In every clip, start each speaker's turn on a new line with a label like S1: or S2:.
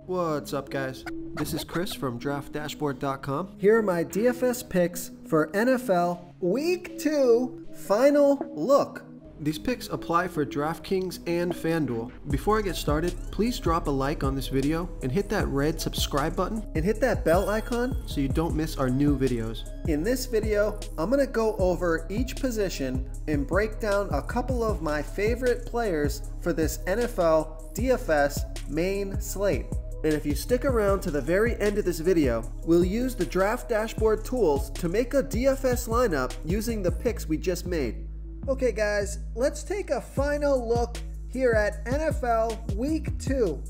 S1: What's up, guys? This is Chris from DraftDashboard.com.
S2: Here are my DFS picks for NFL Week 2 Final Look.
S1: These picks apply for DraftKings and FanDuel. Before I get started, please drop a like on this video and hit that red subscribe button
S2: And hit that bell icon
S1: so you don't miss our new videos.
S2: In this video, I'm going to go over each position and break down a couple of my favorite players for this NFL DFS main slate. And if you stick around to the very end of this video, we'll use the Draft Dashboard tools to make a DFS lineup using the picks we just made. Okay guys, let's take a final look here at NFL Week 2.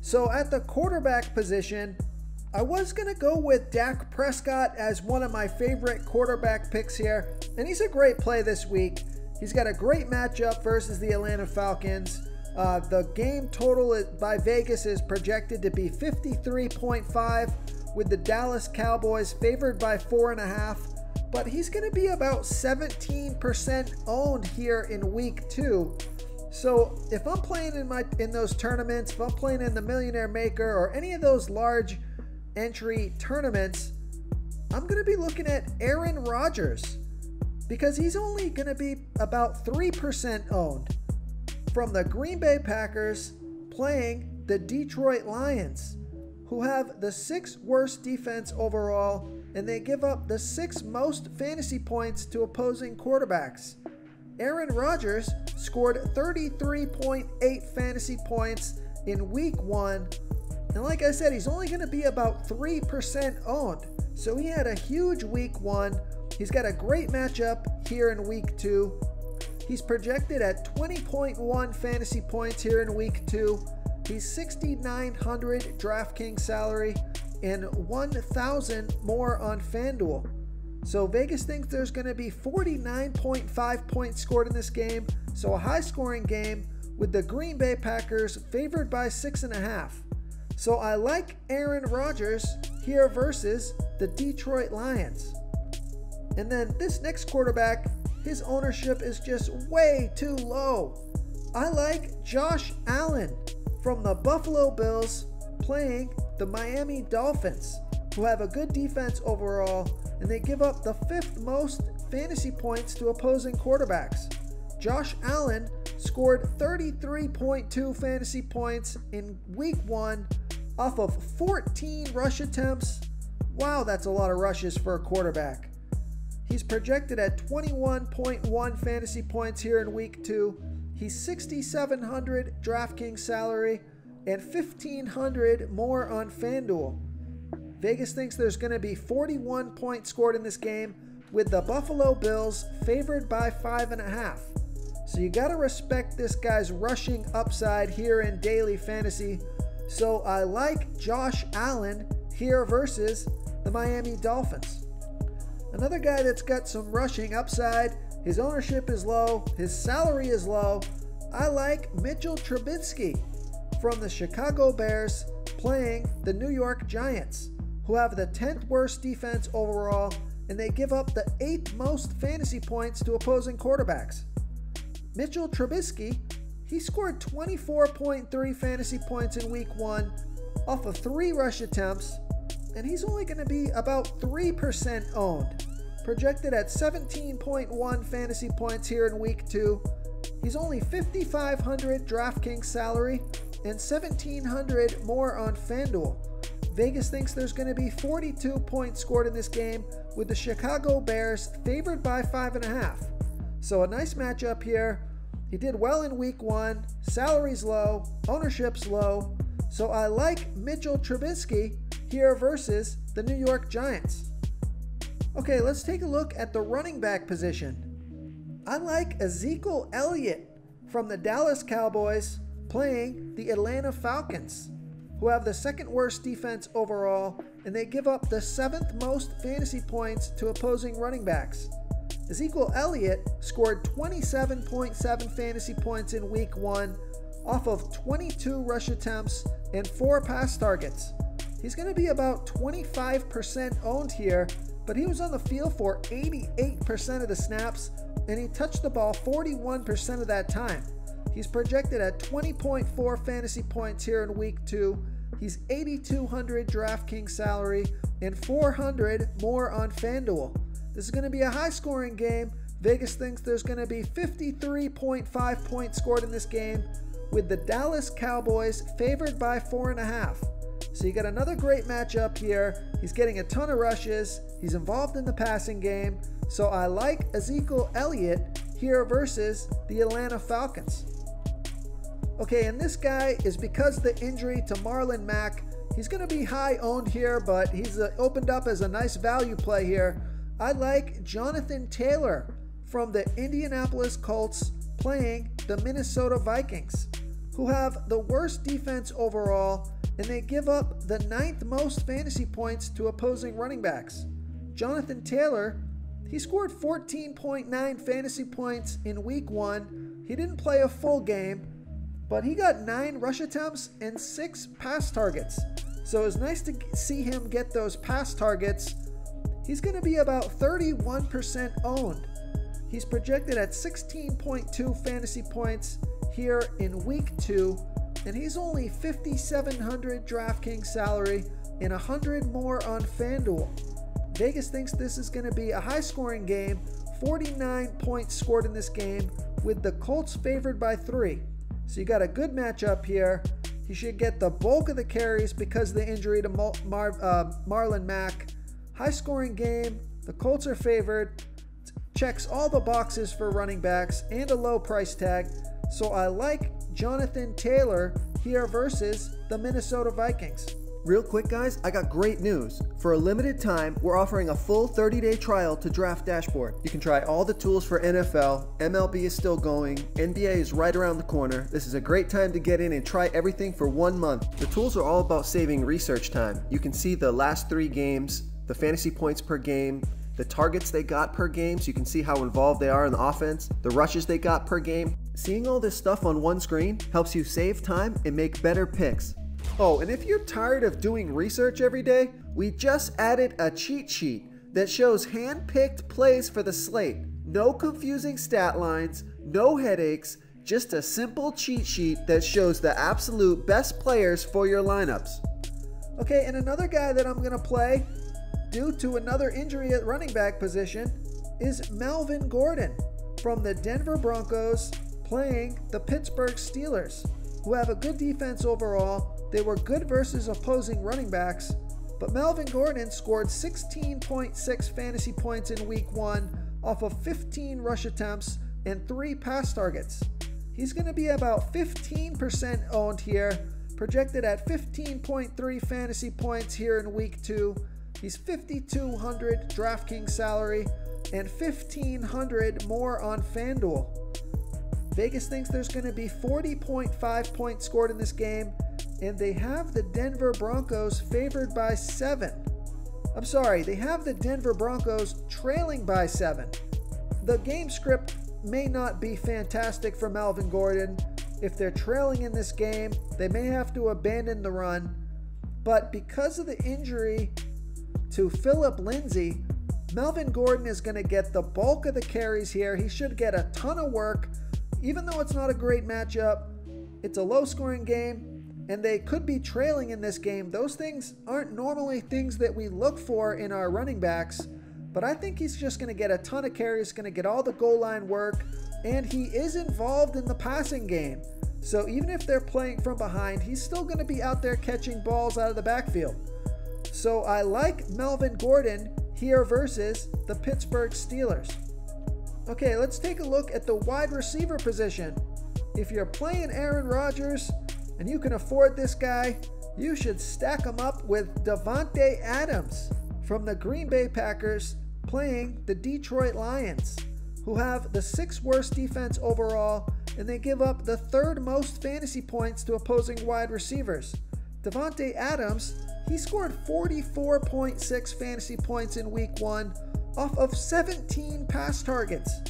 S2: So at the quarterback position, I was going to go with Dak Prescott as one of my favorite quarterback picks here, and he's a great play this week. He's got a great matchup versus the Atlanta Falcons. The game total by Vegas is projected to be 53.5, with the Dallas Cowboys favored by 4.5. But he's going to be about 17% owned here in Week 2. So if I'm playing in those tournaments, if I'm playing in the Millionaire Maker or any of those large entry tournaments, I'm going to be looking at Aaron Rodgers because he's only going to be about 3% owned from the Green Bay Packers playing the Detroit Lions, who have the 6th worst defense overall, and they give up the 6th most fantasy points to opposing quarterbacks. Aaron Rodgers scored 33.8 fantasy points in Week 1, and like I said, he's only going to be about 3% owned. So he had a huge Week 1. He's got a great matchup here in Week 2. He's projected at 20.1 fantasy points here in Week 2. He's 6,900 DraftKings salary and 1,000 more on FanDuel. So Vegas thinks there's going to be 49.5 points scored in this game. So a high scoring game with the Green Bay Packers favored by 6.5. So I like Aaron Rodgers here versus the Detroit Lions. And then this next quarterback, his ownership is just way too low. I like Josh Allen from the Buffalo Bills playing the Miami Dolphins, who have a good defense overall, and they give up the 5th most fantasy points to opposing quarterbacks. Josh Allen scored 33.2 fantasy points in Week 1 off of 14 rush attempts. Wow, that's a lot of rushes for a quarterback. He's projected at 21.1 fantasy points here in Week 2. He's 6,700 DraftKings salary and 1,500 more on FanDuel. Vegas thinks there's going to be 41 points scored in this game, with the Buffalo Bills favored by 5.5. So you got to respect this guy's rushing upside here in daily fantasy. So I like Josh Allen here versus the Miami Dolphins. Another guy that's got some rushing upside, his ownership is low, his salary is low. I like Mitchell Trubisky from the Chicago Bears playing the New York Giants, who have the 10th worst defense overall, and they give up the 8th most fantasy points to opposing quarterbacks. Mitchell Trubisky, he scored 24.3 fantasy points in Week 1 off of 3 rush attempts, and he's only going to be about 3% owned, projected at 17.1 fantasy points here in Week 2. He's only 5,500 DraftKings salary and 1,700 more on FanDuel. Vegas thinks there's going to be 42 points scored in this game, with the Chicago Bears favored by 5.5. So a nice matchup here. He did well in Week 1, salary's low, ownership's low. So I like Mitchell Trubisky here versus the New York Giants. Okay, let's take a look at the running back position. I like Ezekiel Elliott from the Dallas Cowboys playing the Atlanta Falcons, who have the 2nd worst defense overall, and they give up the 7th most fantasy points to opposing running backs. Ezekiel Elliott scored 27.7 fantasy points in Week 1 off of 22 rush attempts and 4 pass targets. He's going to be about 25% owned here, but he was on the field for 88% of the snaps, and he touched the ball 41% of that time. He's projected at 20.4 fantasy points here in Week 2, He's 8,200 DraftKings salary and 400 more on FanDuel. This is going to be a high-scoring game. Vegas thinks there's going to be 53.5 points scored in this game, with the Dallas Cowboys favored by 4.5. So you got another great matchup here. He's getting a ton of rushes. He's involved in the passing game. So I like Ezekiel Elliott here versus the Atlanta Falcons. Okay, and this guy is because of the injury to Marlon Mack. He's going to be high owned here, but he's opened up as a nice value play here. I like Jonathan Taylor from the Indianapolis Colts playing the Minnesota Vikings, who have the worst defense overall, and they give up the 9th most fantasy points to opposing running backs. Jonathan Taylor, he scored 14.9 fantasy points in week 1. He didn't play a full game, but he got 9 rush attempts and 6 pass targets. So it's nice to see him get those pass targets. He's going to be about 31% owned. He's projected at 16.2 fantasy points here in week 2, and he's only 5,700 DraftKings salary and 100 more on FanDuel. Vegas thinks this is going to be a high-scoring game, 49 points scored in this game, with the Colts favored by 3. So you got a good matchup here. He should get the bulk of the carries because of the injury to Marlon Mack. High-scoring game. The Colts are favored. Checks all the boxes for running backs and a low price tag. So I like Jonathan Taylor here versus the Minnesota Vikings.
S1: Real quick guys, I got great news. For a limited time, we're offering a full 30-day trial to Draft Dashboard. You can try all the tools for NFL, MLB is still going, NBA is right around the corner. This is a great time to get in and try everything for 1 month. The tools are all about saving research time. You can see the last 3 games, the fantasy points per game, the targets they got per game, so you can see how involved they are in the offense, the rushes they got per game. Seeing all this stuff on one screen helps you save time and make better picks. Oh, and if you're tired of doing research every day, we just added a cheat sheet that shows hand-picked plays for the slate. No confusing stat lines, no headaches, just a simple cheat sheet that shows the absolute best players for your lineups.
S2: Okay, and another guy that I'm going to play due to another injury at running back position is Melvin Gordon from the Denver Broncos playing the Pittsburgh Steelers, who have a good defense overall. They were good versus opposing running backs, but Melvin Gordon scored 16.6 fantasy points in week 1 off of 15 rush attempts and 3 pass targets. He's going to be about 15% owned here, projected at 15.3 fantasy points here in week 2. He's 5,200 DraftKings salary and 1,500 more on FanDuel. Vegas thinks there's going to be 40.5 points scored in this game, and they have the Denver Broncos favored by 7. I'm sorry, they have the Denver Broncos trailing by 7. The game script may not be fantastic for Melvin Gordon. If they're trailing in this game, they may have to abandon the run. But because of the injury to Phillip Lindsay, Melvin Gordon is going to get the bulk of the carries here. He should get a ton of work. Even though it's not a great matchup, it's a low-scoring game, and they could be trailing in this game. Those things aren't normally things that we look for in our running backs, but I think he's just going to get a ton of carries, going to get all the goal line work, and he is involved in the passing game. So even if they're playing from behind, he's still going to be out there catching balls out of the backfield. So I like Melvin Gordon here versus the Pittsburgh Steelers. Okay, let's take a look at the wide receiver position. If you're playing Aaron Rodgers and you can afford this guy, you should stack him up with Davante Adams from the Green Bay Packers playing the Detroit Lions, who have the 6th worst defense overall, and they give up the 3rd most fantasy points to opposing wide receivers. Davante Adams, he scored 44.6 fantasy points in week 1 off of 17 pass targets.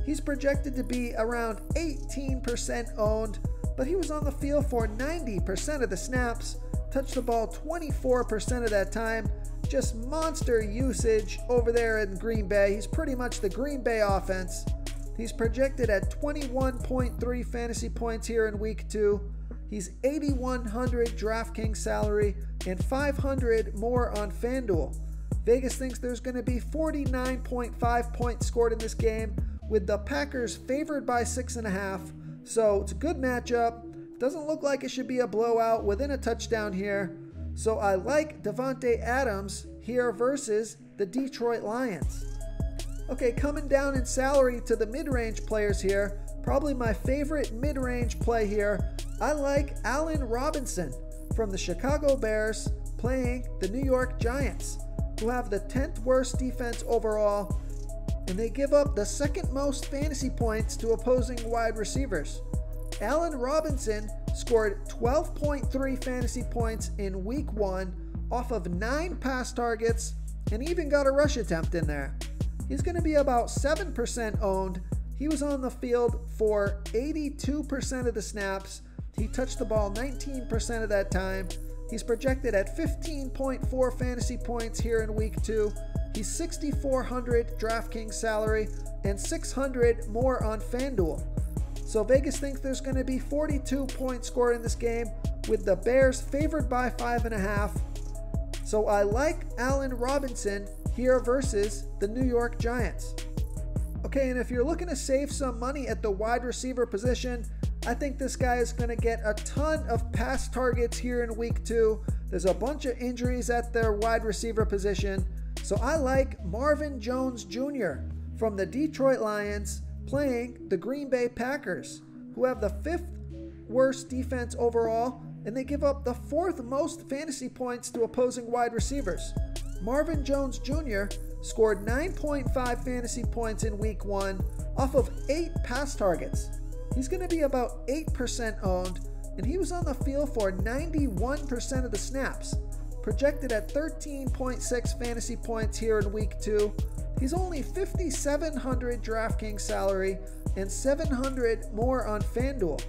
S2: He's projected to be around 18% owned, but he was on the field for 90% of the snaps, touched the ball 24% of that time. Just monster usage over there in Green Bay. He's pretty much the Green Bay offense. He's projected at 21.3 fantasy points here in week 2. He's 8,100 DraftKings salary and 500 more on FanDuel. Vegas thinks there's going to be 49.5 points scored in this game, with the Packers favored by 6.5. So it's a good matchup. Doesn't look like it should be a blowout, within a touchdown here. So I like Davante Adams here versus the Detroit Lions. Okay, coming down in salary to the mid-range players here. Probably my favorite mid-range play here. I like Allen Robinson from the Chicago Bears playing the New York Giants, who have the 10th worst defense overall, and they give up the second most fantasy points to opposing wide receivers. Allen Robinson scored 12.3 fantasy points in week 1 off of 9 pass targets and even got a rush attempt in there. He's going to be about 7% owned. He was on the field for 82% of the snaps. He touched the ball 19% of that time. He's projected at 15.4 fantasy points here in week 2. He's 6,400 DraftKings salary and 600 more on FanDuel. So Vegas thinks there's going to be 42 points scored in this game, with the Bears favored by 5.5. So I like Allen Robinson here versus the New York Giants. Okay, and if you're looking to save some money at the wide receiver position, I think this guy is going to get a ton of pass targets here in week 2. There's a bunch of injuries at their wide receiver position. So I like Marvin Jones Jr. from the Detroit Lions playing the Green Bay Packers, who have the 5th worst defense overall, and they give up the 4th most fantasy points to opposing wide receivers. Marvin Jones Jr. scored 9.5 fantasy points in week 1 off of 8 pass targets. He's going to be about 8% owned, and he was on the field for 91% of the snaps, projected at 13.6 fantasy points here in week 2. He's only 5,700 DraftKings salary and 700 more on FanDuel.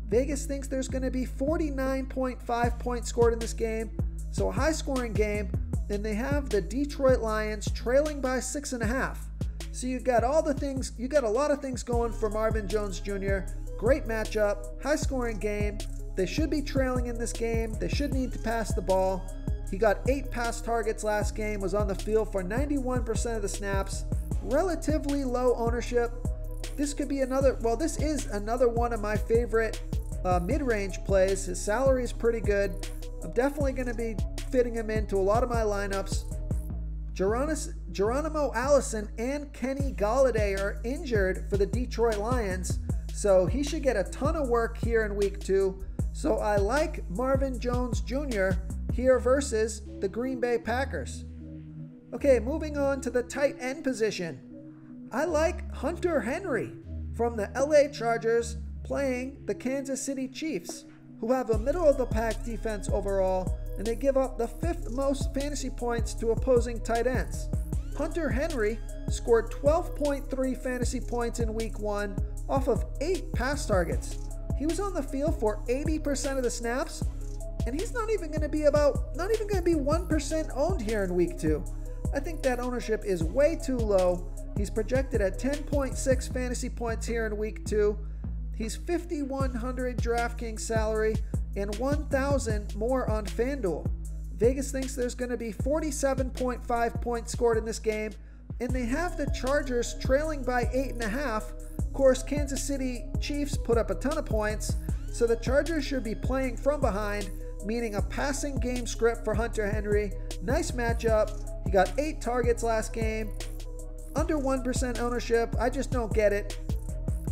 S2: Vegas thinks there's going to be 49.5 points scored in this game, so a high-scoring game, and they have the Detroit Lions trailing by 6.5. So you got all the things, you got a lot of things going for Marvin Jones Jr. Great matchup, high-scoring game. They should be trailing in this game. They should need to pass the ball. He got 8 pass targets last game, was on the field for 91% of the snaps. Relatively low ownership. This could be another, well, this is another one of my favorite mid-range plays. His salary is pretty good. I'm definitely going to be fitting him into a lot of my lineups. Geronimo Allison and Kenny Golladay are injured for the Detroit Lions, so he should get a ton of work here in week 2. So I like Marvin Jones Jr. here versus the Green Bay Packers. Okay, moving on to the tight end position. I like Hunter Henry from the LA Chargers playing the Kansas City Chiefs, who have a middle-of-the-pack defense overall, and they give up the 5th most fantasy points to opposing tight ends. Hunter Henry scored 12.3 fantasy points in week 1 off of 8 pass targets. He was on the field for 80% of the snaps, and he's not even going to be 1% owned here in week 2. I think that ownership is way too low. He's projected at 10.6 fantasy points here in week 2. He's 5,100 DraftKings salary and 1,000 more on FanDuel. Vegas thinks there's going to be 47.5 points scored in this game, and they have the Chargers trailing by 8.5. Of course, Kansas City Chiefs put up a ton of points, so the Chargers should be playing from behind, meaning a passing game script for Hunter Henry. Nice matchup. He got 8 targets last game. Under 1% ownership. I just don't get it.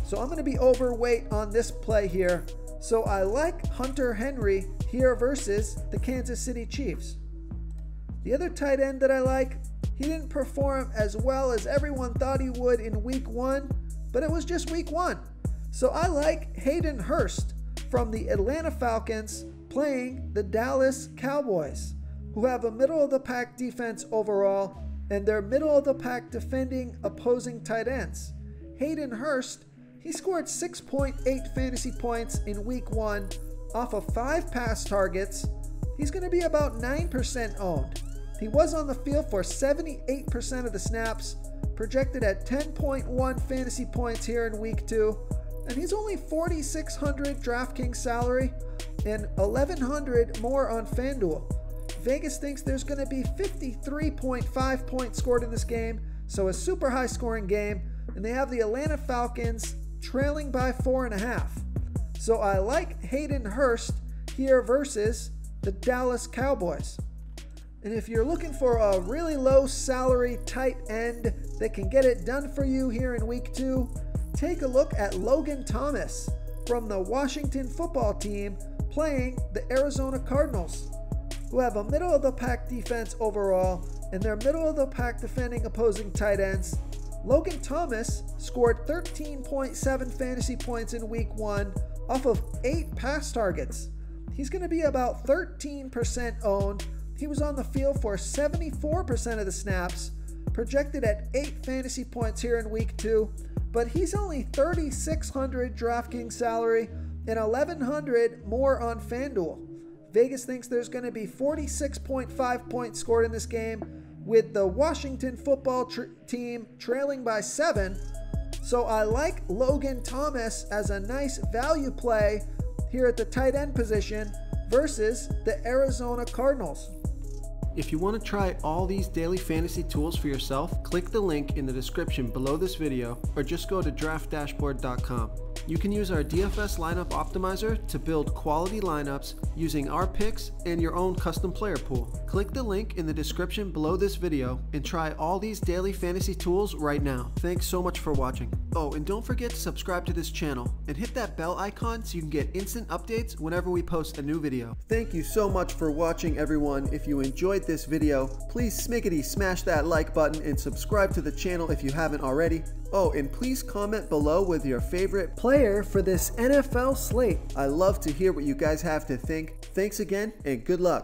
S2: So I'm going to be overweight on this play here. So I like Hunter Henry here versus the Kansas City Chiefs. The other tight end that I like, he didn't perform as well as everyone thought he would in week 1, but it was just week 1. So I like Hayden Hurst from the Atlanta Falcons playing the Dallas Cowboys, who have a middle-of-the-pack defense overall, and they're middle-of-the-pack defending opposing tight ends. Hayden Hurst, he scored 6.8 fantasy points in week 1 off of 5 pass targets. He's going to be about 9% owned. He was on the field for 78% of the snaps, projected at 10.1 fantasy points here in week 2.
S1: and he's only $4,600 DraftKings salary and $1,100 more on FanDuel. Vegas thinks there's going to be 53.5 points scored in this game, so a super high scoring game, and they have the Atlanta Falcons trailing by 4.5. So I like Hayden Hurst here versus the Dallas Cowboys. And if you're looking for a really low salary tight end that can get it done for you here in week 2, take a look at Logan Thomas from the Washington football team playing the Arizona Cardinals, who have a middle-of-the-pack defense overall, and their middle-of-the-pack defending opposing tight ends. Logan Thomas scored 13.7 fantasy points in week 1 off of 8 pass targets. He's going to be about 13% owned. He was on the field for 74% of the snaps, projected at 8 fantasy points here in week 2, but he's only $3,600 DraftKings salary and $1,100 more on FanDuel. Vegas thinks there's going to be 46.5 points scored in this game, with the Washington football team trailing by 7. So I like Logan Thomas as a nice value play here at the tight end position versus the Arizona Cardinals.
S2: If you want to try all these daily fantasy tools for yourself, click the link in the description below this video or just go to draftdashboard.com. You can use our DFS lineup optimizer to build quality lineups using our picks and your own custom player pool. Click the link in the description below this video and try all these daily fantasy tools right now. Thanks so much for watching. Oh, and don't forget to subscribe to this channel and hit that bell icon so you can get instant updates whenever we post a new video.
S1: Thank you so much for watching, everyone. If you enjoyed this video, please smash that like button and subscribe to the channel if you haven't already. Oh, and please comment below with your favorite player for this NFL slate. I love to hear what you guys have to think. Thanks again, and good luck.